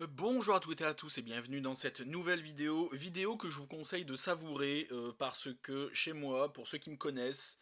Bonjour à toutes et à tous et bienvenue dans cette nouvelle vidéo que je vous conseille de savourer parce que chez moi, pour ceux qui me connaissent,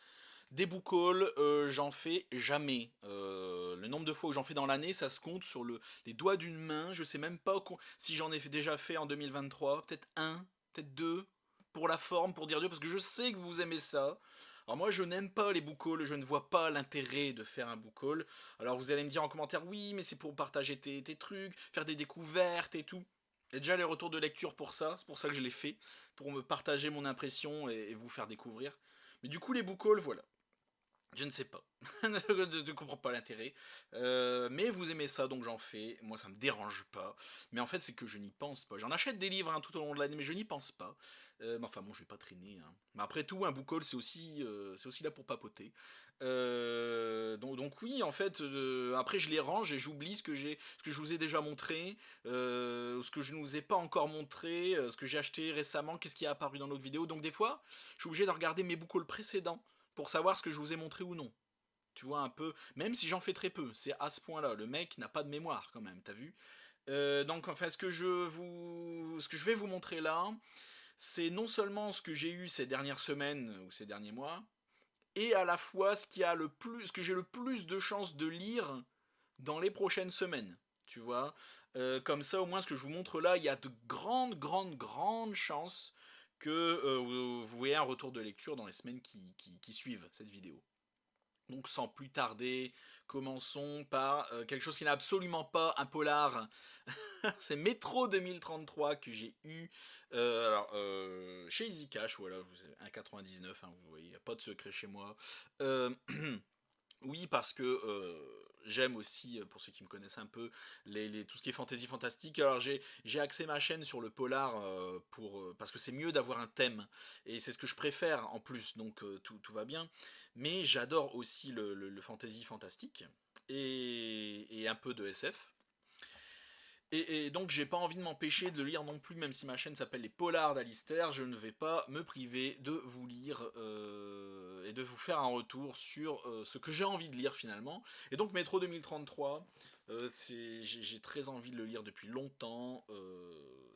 des book hauls, j'en fais jamais. Le nombre de fois où j'en fais dans l'année, ça se compte sur les doigts d'une main. Je sais même pas si j'en ai déjà fait en 2023, peut-être un, peut-être deux, pour la forme, pour dire Dieu, parce que je sais que vous aimez ça. Alors moi je n'aime pas les book hauls, je ne vois pas l'intérêt de faire un book haul. Alors vous allez me dire en commentaire, oui mais c'est pour partager tes trucs, faire des découvertes et tout. Il y a déjà les retours de lecture pour ça, c'est pour ça que je l'ai fait, pour me partager mon impression et vous faire découvrir. Mais du coup les book hauls, voilà. Je ne sais pas. Je ne comprends pas l'intérêt. Mais vous aimez ça, donc j'en fais. Moi, ça me dérange pas. Mais en fait, c'est que je n'y pense pas. J'en achète des livres hein, tout au long de l'année, mais je n'y pense pas. Mais enfin, bon, je vais pas traîner. Hein. Mais après tout, un book haul, c'est aussi là pour papoter. Donc oui, en fait, après, je les range et j'oublie ce que je vous ai déjà montré, ce que je ne vous ai pas encore montré, ce que j'ai acheté récemment, qu'est-ce qui est apparu dans l'autre vidéo. Donc des fois, je suis obligé de regarder mes book hauls précédents pour savoir ce que je vous ai montré ou non. Tu vois un peu, même si j'en fais très peu, c'est à ce point-là. Le mec n'a pas de mémoire quand même, t'as vu. Donc enfin, ce que je vais vous montrer là, c'est non seulement ce que j'ai eu ces dernières semaines ou ces derniers mois, et à la fois ce que j'ai le plus de chances de lire dans les prochaines semaines. Tu vois, comme ça au moins ce que je vous montre là, il y a de grandes chances que vous voyez un retour de lecture dans les semaines qui suivent cette vidéo. Donc sans plus tarder, commençons par quelque chose qui n'est absolument pas un polar. C'est Métro 2033 que j'ai eu chez Easy Cash, voilà, 1,99, hein, vous voyez, pas de secret chez moi. Euh, Oui, parce que j'aime aussi, pour ceux qui me connaissent un peu, tout ce qui est fantasy fantastique. Alors j'ai axé ma chaîne sur le polar parce que c'est mieux d'avoir un thème. Et c'est ce que je préfère en plus, donc tout va bien. Mais j'adore aussi le fantasy fantastique et un peu de SF. Et donc j'ai pas envie de m'empêcher de le lire non plus, même si ma chaîne s'appelle Les Polars d'Alistair, je ne vais pas me priver de vous lire et de vous faire un retour sur ce que j'ai envie de lire finalement. Et donc Métro 2033, j'ai très envie de le lire depuis longtemps,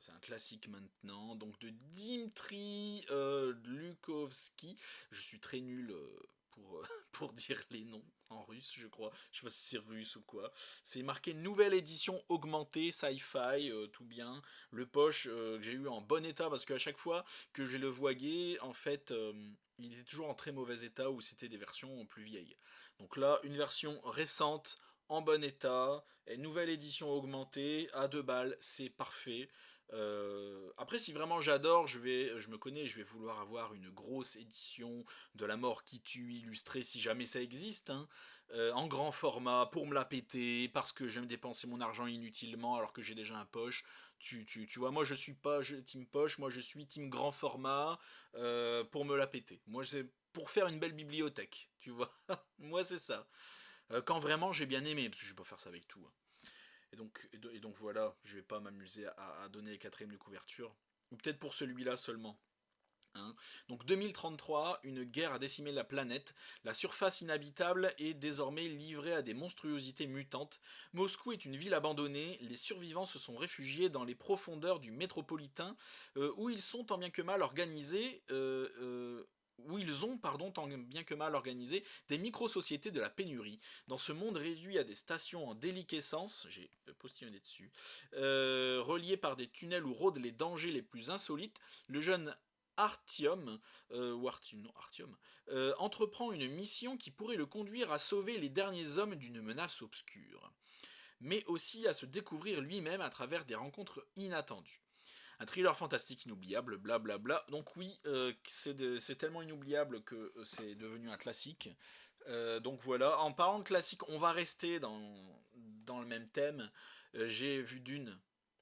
c'est un classique maintenant, donc de Dimitri Glukovski, je suis très nul pour dire les noms en russe, je crois. Je sais pas si c'est russe ou quoi. C'est marqué nouvelle édition augmentée, sci-fi, tout bien. Le poche que j'ai eu en bon état parce qu'à chaque fois que je le voguais, en fait, il était toujours en très mauvais état ou c'était des versions plus vieilles. Donc là, une version récente, en bon état, et nouvelle édition augmentée à 2 balles, c'est parfait. Après, si vraiment j'adore, je me connais, je vais vouloir avoir une grosse édition de La Mort qui tue illustrée si jamais ça existe, hein, en grand format pour me la péter parce que j'aime dépenser mon argent inutilement alors que j'ai déjà un poche. Tu vois, moi je suis pas team poche, moi je suis team grand format pour me la péter. Moi c'est pour faire une belle bibliothèque, tu vois. Moi c'est ça. Quand vraiment j'ai bien aimé, parce que je vais pas faire ça avec tout, hein. Et donc voilà, je vais pas m'amuser à donner les quatrièmes de couverture. Ou peut-être pour celui-là seulement. Hein. Donc 2033, une guerre a décimé la planète, la surface inhabitable est désormais livrée à des monstruosités mutantes. Moscou est une ville abandonnée, les survivants se sont réfugiés dans les profondeurs du métropolitain où ils sont tant bien que mal organisés. Où ils ont, pardon, tant bien que mal organisé des micro-sociétés de la pénurie. Dans ce monde réduit à des stations en déliquescence, j'ai postillonné dessus, reliées par des tunnels où rôdent les dangers les plus insolites, le jeune Artyom, Artyom, entreprend une mission qui pourrait le conduire à sauver les derniers hommes d'une menace obscure, mais aussi à se découvrir lui-même à travers des rencontres inattendues. Un thriller fantastique inoubliable, blablabla. Donc oui, c'est tellement inoubliable que c'est devenu un classique. Donc voilà, en parlant de classique, on va rester dans le même thème. J'ai vu Dune.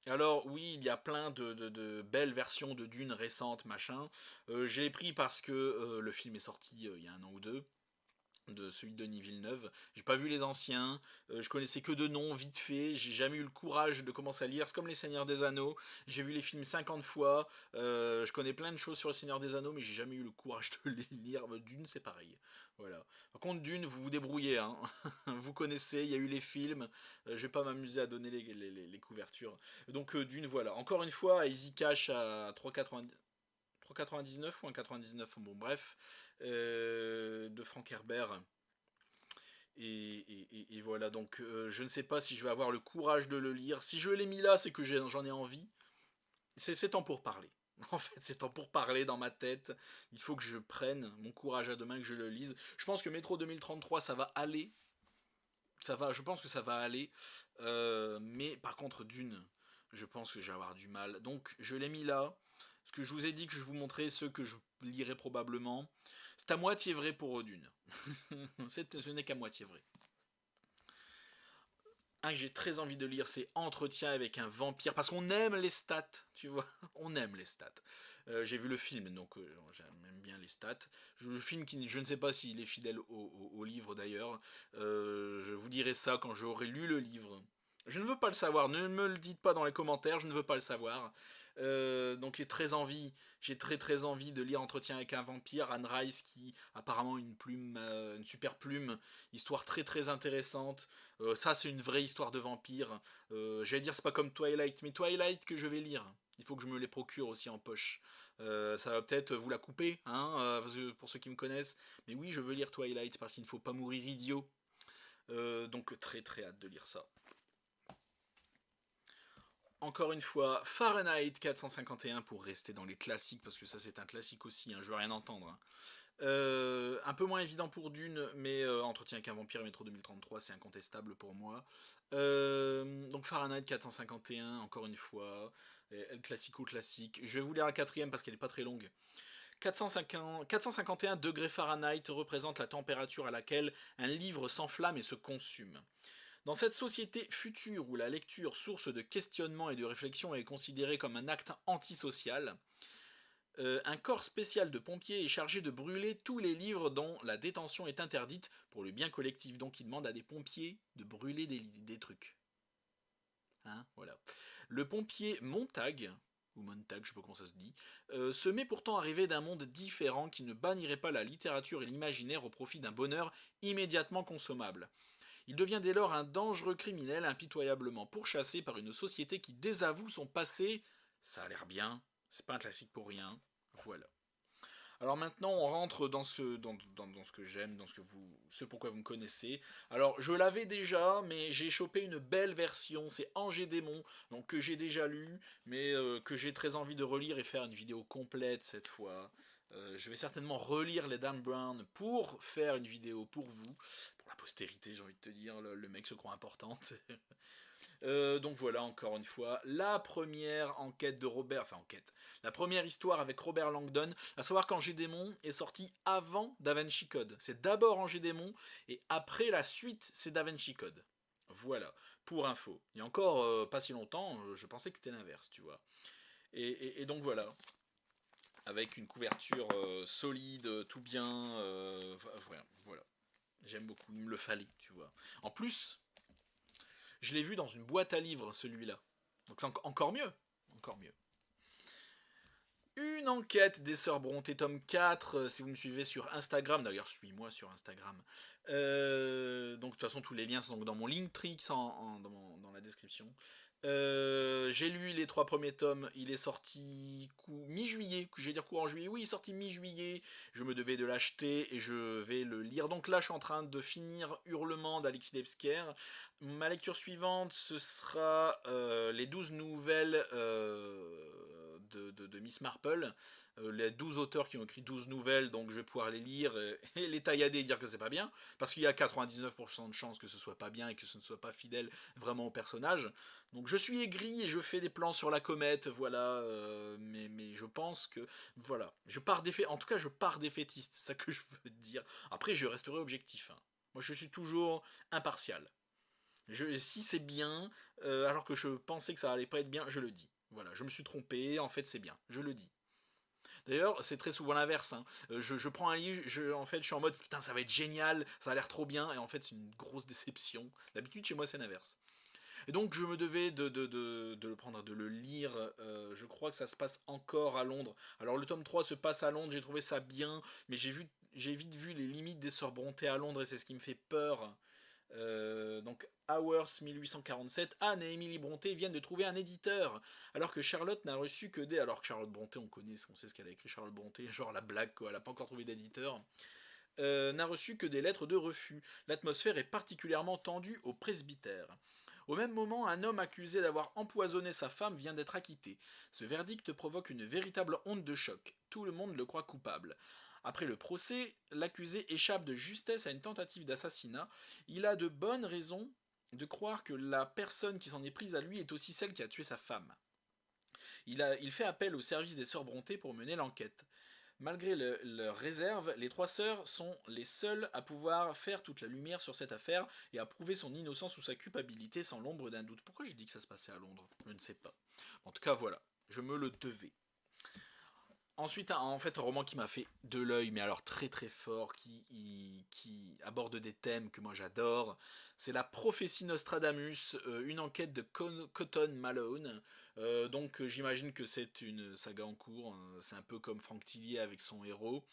Alors oui, il y a plein de belles versions de Dune récentes, machin. Je l'ai pris parce que le film est sorti il y a un an ou deux. de celui de Denis Villeneuve. J'ai pas vu les anciens, je connaissais que de noms, vite fait, j'ai jamais eu le courage de commencer à lire. C'est comme Les Seigneurs des Anneaux, j'ai vu les films 50 fois, je connais plein de choses sur Les Seigneurs des Anneaux, mais j'ai jamais eu le courage de les lire. Dune, c'est pareil. Voilà. Par contre, Dune, vous vous débrouillez, hein. Vous connaissez, il y a eu les films, je vais pas m'amuser à donner les couvertures. Donc, Dune, voilà. Encore une fois, Easy Cash à 3,90. 3,99 ou 1,99, bon bref, de Frank Herbert. Et voilà, donc je ne sais pas si je vais avoir le courage de le lire. Si je l'ai mis là, c'est que j'en ai envie. C'est temps pour parler. En fait, c'est temps pour parler dans ma tête. Il faut que je prenne mon courage à deux mains, que je le lise. Je pense que Métro 2033, ça va aller. Je pense que ça va aller. Mais par contre, Dune, je pense que je vais avoir du mal. Donc, je l'ai mis là. Ce que je vous ai dit que je vous montrais, ceux que je lirai probablement. C'est à moitié vrai pour Dune. Ce n'est qu'à moitié vrai. Un que j'ai très envie de lire, c'est Entretien avec un vampire, parce qu'on aime les stats, tu vois, on aime les stats. J'ai vu le film, donc j'aime bien les stats. Le film, je ne sais pas s'il est fidèle au livre d'ailleurs. Je vous dirai ça quand j'aurai lu le livre. Je ne veux pas le savoir, ne me le dites pas dans les commentaires, je ne veux pas le savoir. Donc j'ai très envie de lire Entretien avec un vampire, Anne Rice qui apparemment une super plume, histoire très intéressante. Ça c'est une vraie histoire de vampire. J'allais dire c'est pas comme Twilight, mais Twilight que je vais lire. Il faut que je me les procure aussi en poche. Ça va peut-être vous la couper, hein, pour ceux qui me connaissent. Mais oui, je veux lire Twilight parce qu'il ne faut pas mourir idiot. Donc très hâte de lire ça. Encore une fois, Fahrenheit 451 pour rester dans les classiques, parce que ça c'est un classique aussi, hein, je veux rien entendre. Hein. Un peu moins évident pour Dune, mais Entretien avec un vampire et Métro 2033, c'est incontestable pour moi. Donc Fahrenheit 451, encore une fois, El Classico classique. Je vais vous lire la quatrième parce qu'elle n'est pas très longue. 451 degrés Fahrenheit représente la température à laquelle un livre s'enflamme et se consume. Dans cette société future où la lecture, source de questionnement et de réflexion, est considérée comme un acte antisocial, un corps spécial de pompiers est chargé de brûler tous les livres dont la détention est interdite pour le bien collectif. Donc il demande à des pompiers de brûler des trucs. Hein, voilà. Le pompier Montag, ou Montag, je sais pas comment ça se dit, se met pourtant à rêver d'un monde différent qui ne bannirait pas la littérature et l'imaginaire au profit d'un bonheur immédiatement consommable. Il devient dès lors un dangereux criminel impitoyablement pourchassé par une société qui désavoue son passé. Ça a l'air bien, c'est pas un classique pour rien. Voilà. Alors maintenant, on rentre dans ce que j'aime, ce pourquoi vous me connaissez. Alors, je l'avais déjà, mais j'ai chopé une belle version, c'est Angers Démon, donc que j'ai déjà lu, mais que j'ai très envie de relire et faire une vidéo complète cette fois. Je vais certainement relire les Dan Brown pour faire une vidéo pour vous, pour la postérité, j'ai envie de te dire, le mec se croit important. Donc voilà, encore une fois, la première enquête de Robert, enfin enquête, la première histoire avec Robert Langdon, à savoir qu'Angers Démon est sorti avant Da Vinci Code. C'est d'abord Angers Démon, et après la suite, c'est Da Vinci Code. Voilà, pour info. Il y a encore pas si longtemps, je pensais que c'était l'inverse, tu vois. Et donc voilà, avec une couverture solide, tout bien, voilà. J'aime beaucoup, il me le fallait, tu vois. En plus, je l'ai vu dans une boîte à livres, celui-là. Donc c'est encore mieux. Encore mieux. Une enquête des Sœurs Brontë, tome 4, si vous me suivez sur Instagram, d'ailleurs suis-moi sur Instagram. Donc de toute façon tous les liens sont dans mon Linktree, dans la description. J'ai lu les 3 premiers tomes, il est sorti mi-juillet, que j'allais dire courant juillet, oui il est sorti mi-juillet, je me devais de l'acheter et je vais le lire. Donc là je suis en train de finir Hurlement d'Alexis Lebsker. Ma lecture suivante ce sera les 12 nouvelles de Miss Marple, les 12 auteurs qui ont écrit 12 nouvelles, donc je vais pouvoir les lire et les taillader et dire que c'est pas bien, parce qu'il y a 99% de chances que ce soit pas bien et que ce ne soit pas fidèle vraiment au personnage. Donc je suis aigri et je fais des plans sur la comète, voilà, mais je pense que, voilà, en tout cas je pars défaitiste, c'est ça que je veux dire. Après je resterai objectif, hein. Moi je suis toujours impartial. Si c'est bien, alors que je pensais que ça allait pas être bien, je le dis. Voilà, je me suis trompé, en fait c'est bien, je le dis. D'ailleurs, c'est très souvent l'inverse, hein. Je prends un livre, en fait, je suis en mode putain, ça va être génial, ça a l'air trop bien, et en fait, c'est une grosse déception. D'habitude, chez moi, c'est l'inverse. Et donc, je me devais de le prendre, de le lire. Je crois que ça se passe encore à Londres. Alors, le tome 3 se passe à Londres, j'ai trouvé ça bien, mais j'ai vite vu les limites des Sœurs Brontë à Londres, et c'est ce qui me fait peur. Donc Hours 1847, Anne et Émilie Brontë viennent de trouver un éditeur, alors que Charlotte n'a reçu que des... Alors que Charlotte Brontë, on sait ce qu'elle a écrit, Charlotte Brontë, genre la blague quoi, elle n'a pas encore trouvé d'éditeur, n'a reçu que des lettres de refus. L'atmosphère est particulièrement tendue au presbytère. Au même moment, un homme accusé d'avoir empoisonné sa femme vient d'être acquitté. Ce verdict provoque une véritable onde de choc. Tout le monde le croit coupable. Après le procès, l'accusé échappe de justesse à une tentative d'assassinat. Il a de bonnes raisons de croire que la personne qui s'en est prise à lui est aussi celle qui a tué sa femme. Il fait appel au service des sœurs Brontë pour mener l'enquête. Malgré leur réserve, les trois sœurs sont les seules à pouvoir faire toute la lumière sur cette affaire et à prouver son innocence ou sa culpabilité sans l'ombre d'un doute. Pourquoi j'ai dit que ça se passait à Londres? Je ne sais pas. En tout cas, voilà. Je me le devais. Ensuite, en fait, un roman qui m'a fait de l'œil, mais alors très très fort, qui aborde des thèmes que moi j'adore. C'est La prophétie Nostradamus, une enquête de Cotton Malone. Donc j'imagine que c'est une saga en cours. C'est un peu comme Frank Tillier avec son héros.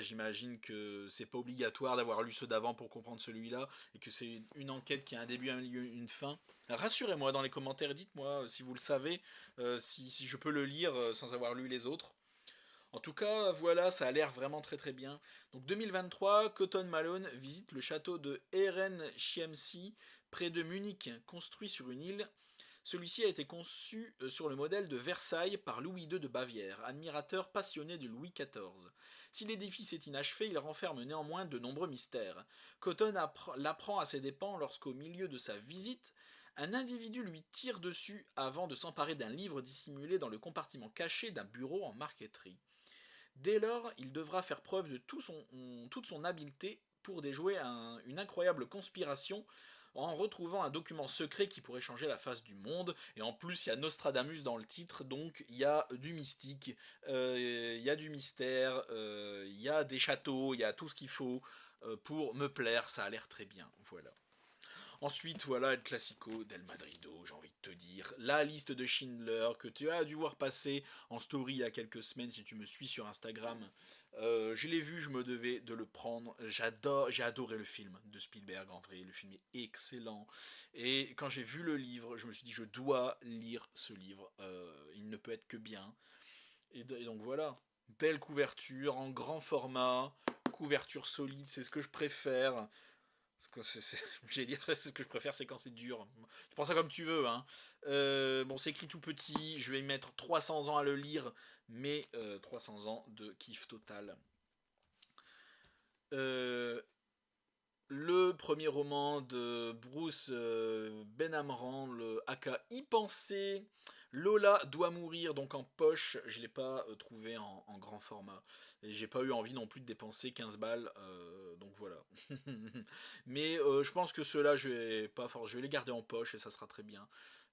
J'imagine que c'est pas obligatoire d'avoir lu ceux d'avant pour comprendre celui-là, et que c'est une enquête qui a un début, un milieu, une fin. Rassurez-moi dans les commentaires, dites-moi si vous le savez, si je peux le lire sans avoir lu les autres. En tout cas, voilà, ça a l'air vraiment très très bien. Donc 2023, Cotton Malone visite le château de Ehrenchiemsee, près de Munich, construit sur une île. Celui-ci a été conçu sur le modèle de Versailles par Louis II de Bavière, admirateur passionné de Louis XIV. Si l'édifice est inachevé, il renferme néanmoins de nombreux mystères. Cotton l'apprend à ses dépens lorsqu'au milieu de sa visite, un individu lui tire dessus avant de s'emparer d'un livre dissimulé dans le compartiment caché d'un bureau en marqueterie. Dès lors, il devra faire preuve de toute son habileté pour déjouer une incroyable conspiration en retrouvant un document secret qui pourrait changer la face du monde. Et en plus, il y a Nostradamus dans le titre, donc il y a du mystique, il y a du mystère, il y a des châteaux, il y a tout ce qu'il faut pour me plaire. Ça a l'air très bien. Voilà. Ensuite, voilà El Classico del Madrido, j'ai envie de te dire. La liste de Schindler que tu as dû voir passer en story il y a quelques semaines si tu me suis sur Instagram. Je l'ai vu, je me devais de le prendre. J'ai adoré le film de Spielberg en vrai. Le film est excellent. Et quand j'ai vu le livre, je me suis dit je dois lire ce livre. Il ne peut être que bien. Et donc voilà. Belle couverture en grand format. Couverture solide, c'est ce que je préfère. J'allais dire, c'est ce que je préfère, c'est quand c'est dur. Tu prends ça comme tu veux, hein. Bon, c'est écrit tout petit, je vais y mettre 300 ans à le lire, mais 300 ans de kiff total. Euh, le premier roman de Bruce Benhamran, le aka Y penser. Lola doit mourir, donc en poche, je ne l'ai pas trouvé en grand format. Et j'ai pas eu envie non plus de dépenser 15 balles, donc voilà. Mais je pense que ceux-là, je vais les garder en poche et ça sera très bien.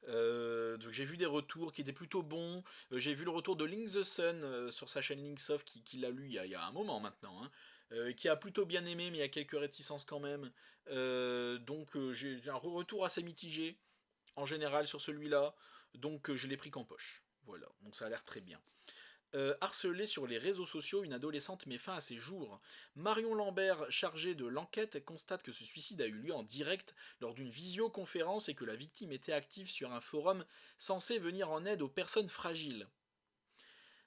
Donc j'ai vu des retours qui étaient plutôt bons. J'ai vu le retour de Link the Sun sur sa chaîne Linksoft qui l'a lu il y a un moment maintenant, hein, qui a plutôt bien aimé, mais il y a quelques réticences quand même. Donc j'ai un retour assez mitigé en général sur celui-là. Donc je l'ai pris qu'en poche. Voilà, donc ça a l'air très bien. Harcelée sur les réseaux sociaux, une adolescente met fin à ses jours. Marion Lambert, chargée de l'enquête, constate que ce suicide a eu lieu en direct lors d'une visioconférence et que la victime était active sur un forum censé venir en aide aux personnes fragiles.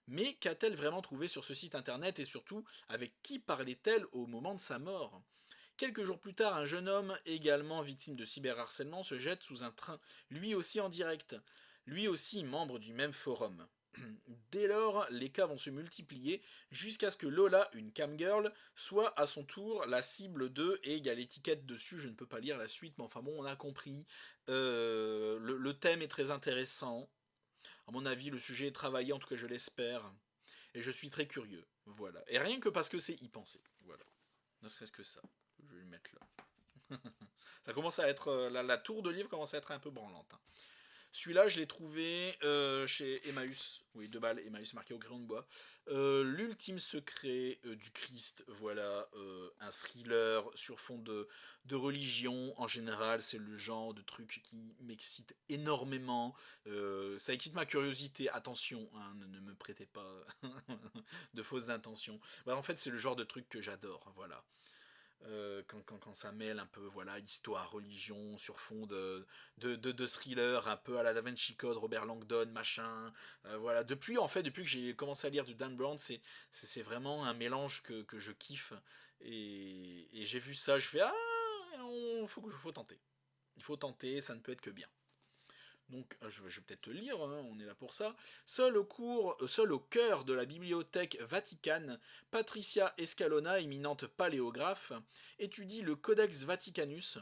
Mais qu'a-t-elle vraiment trouvé sur ce site internet et surtout, avec qui parlait-elle au moment de sa mort? Quelques jours plus tard, un jeune homme, également victime de cyberharcèlement, se jette sous un train, lui aussi en direct, lui aussi membre du même forum. Dès lors, les cas vont se multiplier jusqu'à ce que Lola, une camgirl, soit à son tour la cible de, et il y a l'étiquette dessus, je ne peux pas lire la suite, mais enfin bon, on a compris. Le thème est très intéressant. À mon avis, le sujet est travaillé, en tout cas je l'espère. Et je suis très curieux. Voilà. Et rien que parce que c'est y penser. Voilà. Ne serait-ce que ça. Je vais le mettre là. Ça commence à être. La tour de livre commence à être un peu branlante, hein. Celui-là, je l'ai trouvé chez Emmaüs. Oui, 2 balles, Emmaüs marqué au crayon de bois. L'ultime secret du Christ, voilà, un thriller sur fond de religion. En général, c'est le genre de truc qui m'excite énormément. Ça excite ma curiosité, attention, hein, ne me prêtez pas de fausses intentions. Bah, en fait, c'est le genre de truc que j'adore, voilà. Quand ça mêle un peu, voilà, histoire, religion, sur fond de thriller, un peu à la Da Vinci Code, Robert Langdon, machin. Voilà, depuis que j'ai commencé à lire du Dan Brown, c'est vraiment un mélange que je kiffe. Et j'ai vu ça, je fais, ah, faut tenter. Il faut tenter, ça ne peut être que bien. Donc, je vais peut-être te lire, hein, on est là pour ça. Seul au cœur de la bibliothèque Vaticane, Patricia Escalona, éminente paléographe, étudie le Codex Vaticanus.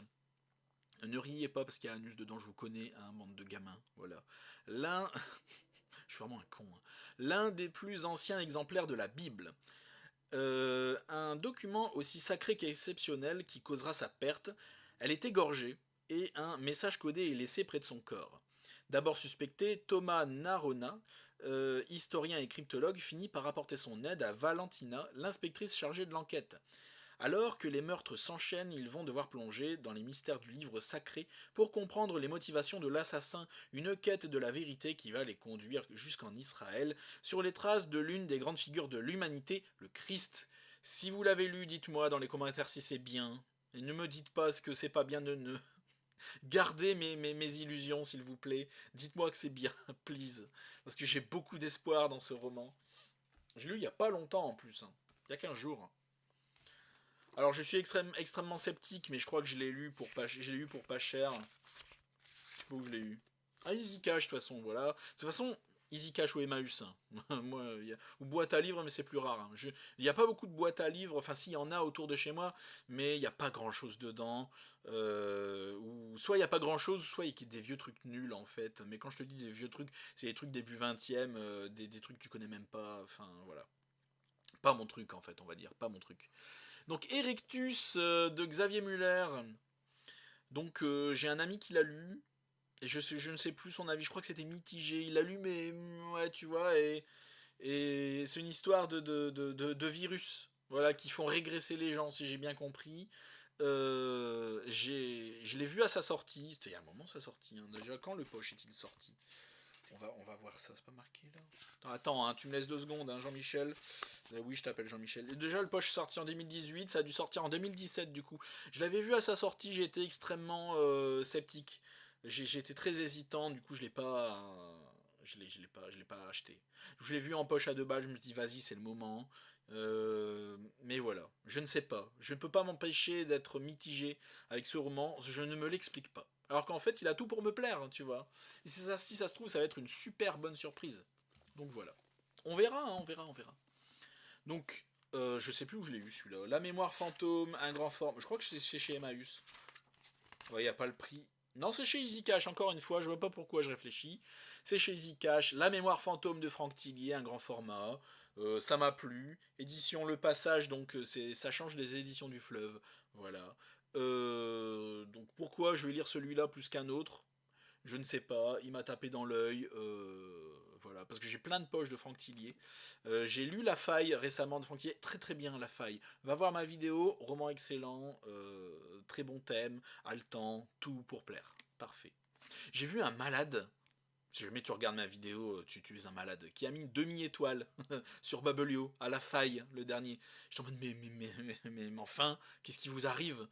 Ne riez pas parce qu'il y a Anus dedans, je vous connais, un bande de gamins. Voilà. L'un. Je suis vraiment un con. Hein. L'un des plus anciens exemplaires de la Bible. Un document aussi sacré qu'exceptionnel qui causera sa perte. Elle est égorgée et un message codé est laissé près de son corps. D'abord suspecté, Thomas Narona, historien et cryptologue, finit par apporter son aide à Valentina, l'inspectrice chargée de l'enquête. Alors que les meurtres s'enchaînent, ils vont devoir plonger dans les mystères du livre sacré pour comprendre les motivations de l'assassin, une quête de la vérité qui va les conduire jusqu'en Israël, sur les traces de l'une des grandes figures de l'humanité, le Christ. Si vous l'avez lu, dites-moi dans les commentaires si c'est bien. Et ne me dites pas que c'est pas bien, ne. Gardez mes illusions, s'il vous plaît. Dites-moi que c'est bien, please. Parce que j'ai beaucoup d'espoir dans ce roman. J'ai lu il y a pas longtemps en plus. Hein. Il y a 15 jours. Alors je suis extrêmement sceptique, mais je crois que je l'ai lu pour pas cher. Je sais pas où je l'ai eu. Ah, Easy Cash, de toute façon, voilà. De toute façon, Easy Cash ou Emmaüs. Hein. Moi, ou boîte à livres, mais c'est plus rare. Hein. Il n'y a pas beaucoup de boîtes à livres. Enfin, si, il y en a autour de chez moi, mais il n'y a pas grand chose dedans. Ou soit il n'y a pas grand chose, soit il y a des vieux trucs nuls en fait. Mais quand je te dis des vieux trucs, c'est des trucs début 20e, des trucs que tu connais même pas. Enfin, voilà. Pas mon truc en fait, on va dire. Pas mon truc. Donc Erectus de Xavier Muller. Donc j'ai un ami qui l'a lu. Et je ne sais plus son avis, je crois que c'était mitigé. Il l'a lu, mais ouais, tu vois, et c'est une histoire de virus, voilà, qui font régresser les gens, si j'ai bien compris. Je l'ai vu à sa sortie, c'était il y a un moment sa sortie. Hein. Déjà, quand le poche est-il sorti? On va voir ça, c'est pas marqué là. Attends, hein, tu me laisses 2 secondes, hein, Jean-Michel. Oui, je t'appelle Jean-Michel. Et déjà, le poche est sorti en 2018, ça a dû sortir en 2017 du coup. Je l'avais vu à sa sortie, j'ai été extrêmement sceptique. J'ai été très hésitant, du coup, je l'ai pas. Je l'ai pas acheté. Je l'ai vu en poche à 2 balles, je me suis dit, vas-y, c'est le moment. Mais voilà, je ne sais pas. Je ne peux pas m'empêcher d'être mitigé avec ce roman, je ne me l'explique pas. Alors qu'en fait, il a tout pour me plaire, hein, tu vois. Et ça, si ça se trouve, ça va être une super bonne surprise. Donc voilà. On verra, hein, on verra, on verra. Donc, je sais plus où je l'ai eu celui-là. La mémoire fantôme, un grand forme. Je crois que c'est chez Emmaüs. Ouais, il n'y a pas le prix. Non, c'est chez Easy Cash, encore une fois, je vois pas pourquoi je réfléchis. C'est chez Easy Cash, La mémoire fantôme de Franck Tillier, un grand format. Ça m'a plu. Édition Le Passage, donc ça change des éditions du Fleuve. Voilà. Donc pourquoi je vais lire celui-là plus qu'un autre? Je ne sais pas, il m'a tapé dans l'œil. Voilà, parce que j'ai plein de poches de Franck Tillier. J'ai lu La Faille récemment de Franck Tillier. Très très bien, La Faille. Va voir ma vidéo, roman excellent, très bon thème, haletant, tout pour plaire. Parfait. J'ai vu un malade. Si jamais tu regardes ma vidéo, tu es un malade. Qui a mis une demi-étoile sur Babelio, à La Faille, le dernier. Je en mode, mais enfin, qu'est-ce qui vous arrive?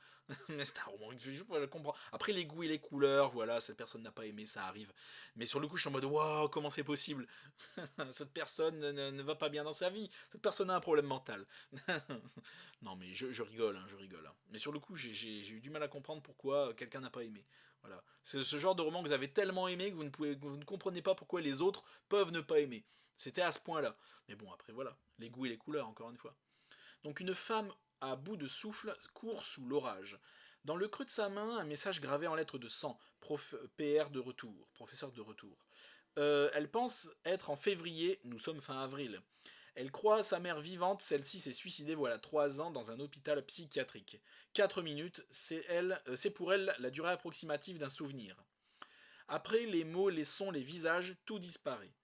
Mais c'est un roman que je le comprends. Après, les goûts et les couleurs, voilà, cette personne n'a pas aimé, ça arrive. Mais sur le coup, je suis en mode, waouh, comment c'est possible? Cette personne ne va pas bien dans sa vie. Cette personne a un problème mental. Non, mais je rigole, hein, je rigole. Hein. Mais sur le coup, j'ai eu du mal à comprendre pourquoi quelqu'un n'a pas aimé. Voilà. C'est ce genre de roman que vous avez tellement aimé que que vous ne comprenez pas pourquoi les autres peuvent ne pas aimer. C'était à ce point-là. Mais bon, après, voilà. Les goûts et les couleurs, encore une fois. Donc une femme à bout de souffle court sous l'orage. Dans le creux de sa main, un message gravé en lettres de sang. PR de retour. Professeur de retour. Elle pense être en février, nous sommes fin avril. Elle croit sa mère vivante, celle-ci s'est suicidée voilà 3 ans dans un hôpital psychiatrique. 4 minutes, c'est pour elle la durée approximative d'un souvenir. Après les mots, les sons, les visages, tout disparaît.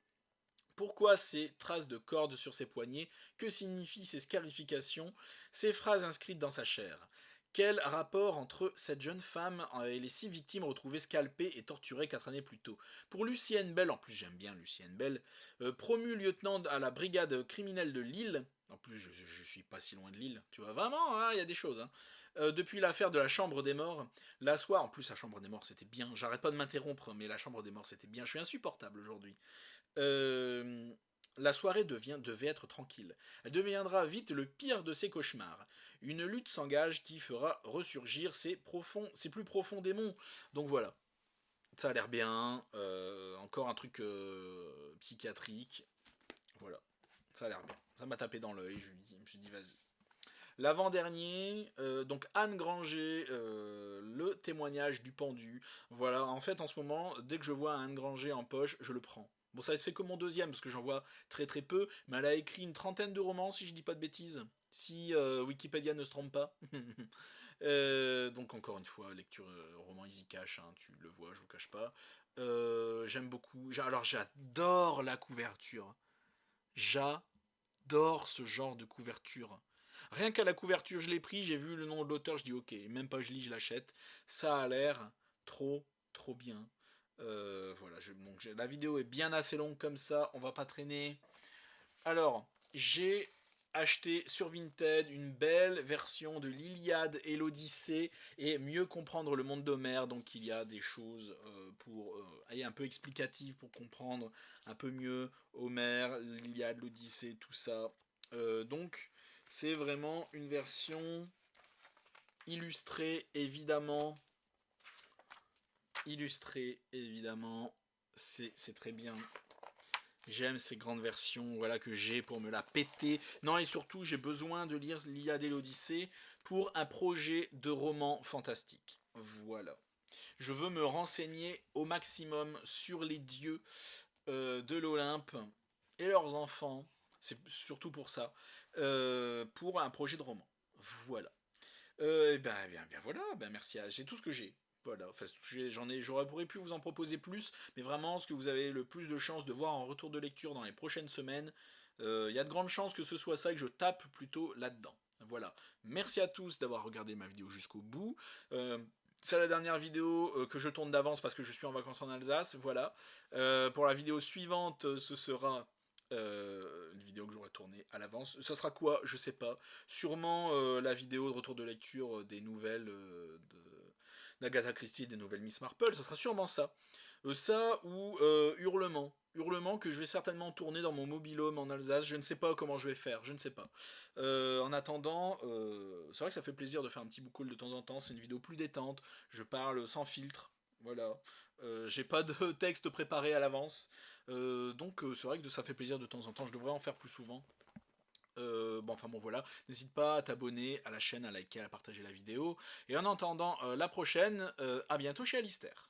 Pourquoi ces traces de cordes sur ses poignets? Que signifient ces scarifications? Ces phrases inscrites dans sa chair? Quel rapport entre cette jeune femme et les 6 victimes retrouvées scalpées et torturées 4 années plus tôt? Pour Lucienne Bell, en plus j'aime bien Lucienne Bell, promu lieutenant à la brigade criminelle de Lille, en plus je suis pas si loin de Lille, tu vois, vraiment, hein, il y a des choses, hein. Depuis l'affaire de la chambre des morts, la soirée, en plus la chambre des morts c'était bien, j'arrête pas de m'interrompre, mais la chambre des morts c'était bien, je suis insupportable aujourd'hui. Euh, la soirée devait être tranquille. Elle deviendra vite le pire de ses cauchemars. Une lutte s'engage qui fera ressurgir ses plus profonds démons. Donc voilà, ça a l'air bien. Encore un truc psychiatrique. Voilà, ça a l'air bien. Ça m'a tapé dans l'œil, je me suis dit vas-y. L'avant-dernier, donc Anne Granger, le témoignage du pendu. Voilà, en fait en ce moment, dès que je vois Anne Granger en poche, je le prends. Bon, ça c'est que mon deuxième, parce que j'en vois très très peu, mais elle a écrit une trentaine de romans, si je dis pas de bêtises. Si Wikipédia ne se trompe pas. Donc encore une fois, lecture roman Easy Cash, hein, tu le vois, je vous cache pas. J'aime beaucoup. Alors j'adore la couverture. J'adore ce genre de couverture. Rien qu'à la couverture, je l'ai pris, j'ai vu le nom de l'auteur, je dis ok, même pas je lis, je l'achète. Ça a l'air trop, trop bien. Voilà, la vidéo est bien assez longue comme ça, on va pas traîner. Alors, j'ai acheté sur Vinted une belle version de l'Iliade et l'Odyssée et mieux comprendre le monde d'Homère. Donc il y a des choses pour aller un peu explicatives pour comprendre un peu mieux Homère, l'Iliade, l'Odyssée, tout ça. Donc c'est vraiment une version illustrée évidemment. Illustrée évidemment. C'est très bien. J'aime ces grandes versions, voilà, que j'ai pour me la péter. Non, et surtout, j'ai besoin de lire l'Iliade et l'Odyssée pour un projet de roman fantastique. Voilà. Je veux me renseigner au maximum sur les dieux de l'Olympe et leurs enfants. C'est surtout pour ça. Pour un projet de roman. Voilà. Ben voilà, ben merci. C'est tout ce que j'ai. Voilà, enfin, j'aurais pu vous en proposer plus, mais vraiment, ce que vous avez le plus de chances de voir en retour de lecture dans les prochaines semaines, il y a de grandes chances que ce soit ça et que je tape plutôt là-dedans. Voilà. Merci à tous d'avoir regardé ma vidéo jusqu'au bout. C'est la dernière vidéo que je tourne d'avance parce que je suis en vacances en Alsace. Voilà. Pour la vidéo suivante, ce sera une vidéo que j'aurais tournée à l'avance. Ça sera quoi? Je sais pas. Sûrement la vidéo de retour de lecture des nouvelles d'Agatha Christie et des nouvelles Miss Marple. Ça sera sûrement ça. Ça ou Hurlement. Hurlement que je vais certainement tourner dans mon mobil-home en Alsace. Je ne sais pas comment je vais faire. Je ne sais pas. En attendant, c'est vrai que ça fait plaisir de faire un petit book haul de temps en temps. C'est une vidéo plus détente. Je parle sans filtre. Voilà. J'ai pas de texte préparé à l'avance. Donc c'est vrai que ça fait plaisir de temps en temps. Je devrais en faire plus souvent. Bon voilà, n'hésite pas à t'abonner à la chaîne, à liker, à partager la vidéo. Et en attendant la prochaine, à bientôt chez Alistair.